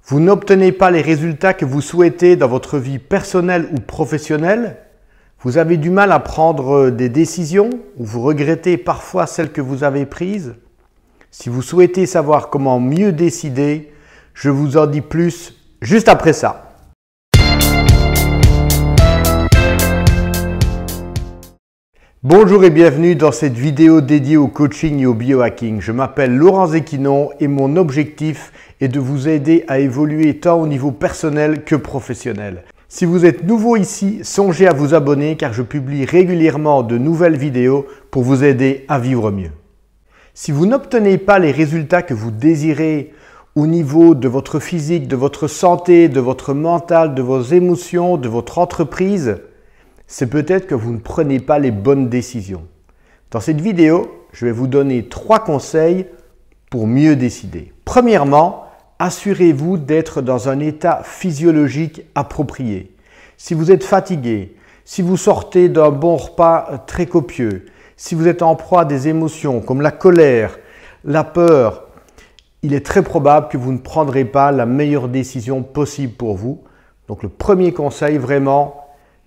Vous n'obtenez pas les résultats que vous souhaitez dans votre vie personnelle ou professionnelle? Vous avez du mal à prendre des décisions ou vous regrettez parfois celles que vous avez prises? Si vous souhaitez savoir comment mieux décider, je vous en dis plus juste après ça. Bonjour et bienvenue dans cette vidéo dédiée au coaching et au biohacking. Je m'appelle Laurent Zecchinon et mon objectif est de vous aider à évoluer tant au niveau personnel que professionnel. Si vous êtes nouveau ici, songez à vous abonner car je publie régulièrement de nouvelles vidéos pour vous aider à vivre mieux. Si vous n'obtenez pas les résultats que vous désirez au niveau de votre physique, de votre santé, de votre mental, de vos émotions, de votre entreprise, c'est peut-être que vous ne prenez pas les bonnes décisions. Dans cette vidéo, je vais vous donner 3 conseils pour mieux décider. Premièrement, assurez-vous d'être dans un état physiologique approprié. Si vous êtes fatigué, si vous sortez d'un bon repas très copieux, si vous êtes en proie à des émotions comme la colère, la peur, il est très probable que vous ne prendrez pas la meilleure décision possible pour vous. Donc le premier conseil, vraiment,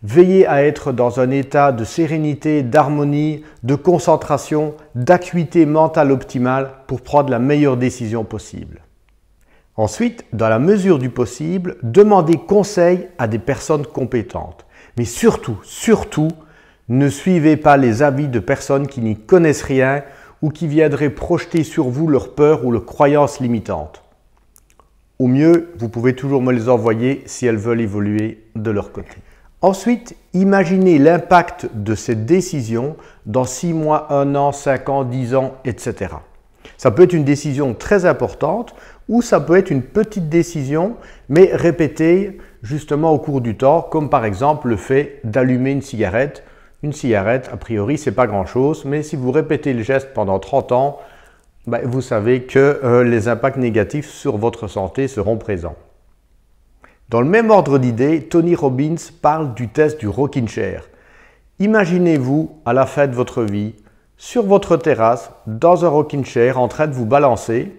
veillez à être dans un état de sérénité, d'harmonie, de concentration, d'acuité mentale optimale pour prendre la meilleure décision possible. Ensuite, dans la mesure du possible, demandez conseil à des personnes compétentes. Mais surtout, ne suivez pas les avis de personnes qui n'y connaissent rien ou qui viendraient projeter sur vous leurs peurs ou leurs croyances limitantes. Au mieux, vous pouvez toujours me les envoyer si elles veulent évoluer de leur côté. Ensuite, imaginez l'impact de cette décision dans 6 mois, 1 an, 5 ans, 10 ans, etc. Ça peut être une décision très importante ou ça peut être une petite décision, mais répétée justement au cours du temps, comme par exemple le fait d'allumer une cigarette. Une cigarette, a priori, ce n'est pas grand-chose, mais si vous répétez le geste pendant 30 ans, vous savez que les impacts négatifs sur votre santé seront présents. Dans le même ordre d'idée, Tony Robbins parle du test du rocking chair. Imaginez-vous à la fin de votre vie, sur votre terrasse, dans un rocking chair, en train de vous balancer.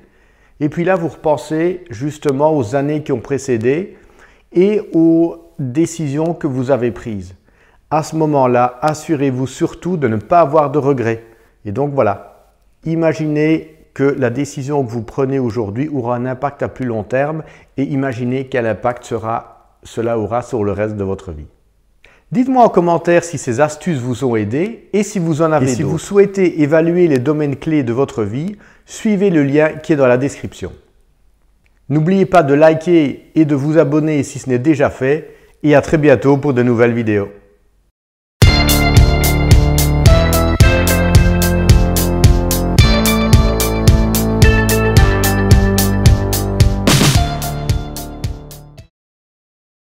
Et puis là, vous repensez justement aux années qui ont précédé et aux décisions que vous avez prises. À ce moment-là, assurez-vous surtout de ne pas avoir de regrets. Et donc voilà, imaginez que la décision que vous prenez aujourd'hui aura un impact à plus long terme et imaginez quel impact cela aura sur le reste de votre vie. Dites-moi en commentaire si ces astuces vous ont aidé et si vous en avez d'autres. Et si vous souhaitez évaluer les domaines clés de votre vie, suivez le lien qui est dans la description. N'oubliez pas de liker et de vous abonner si ce n'est déjà fait et à très bientôt pour de nouvelles vidéos.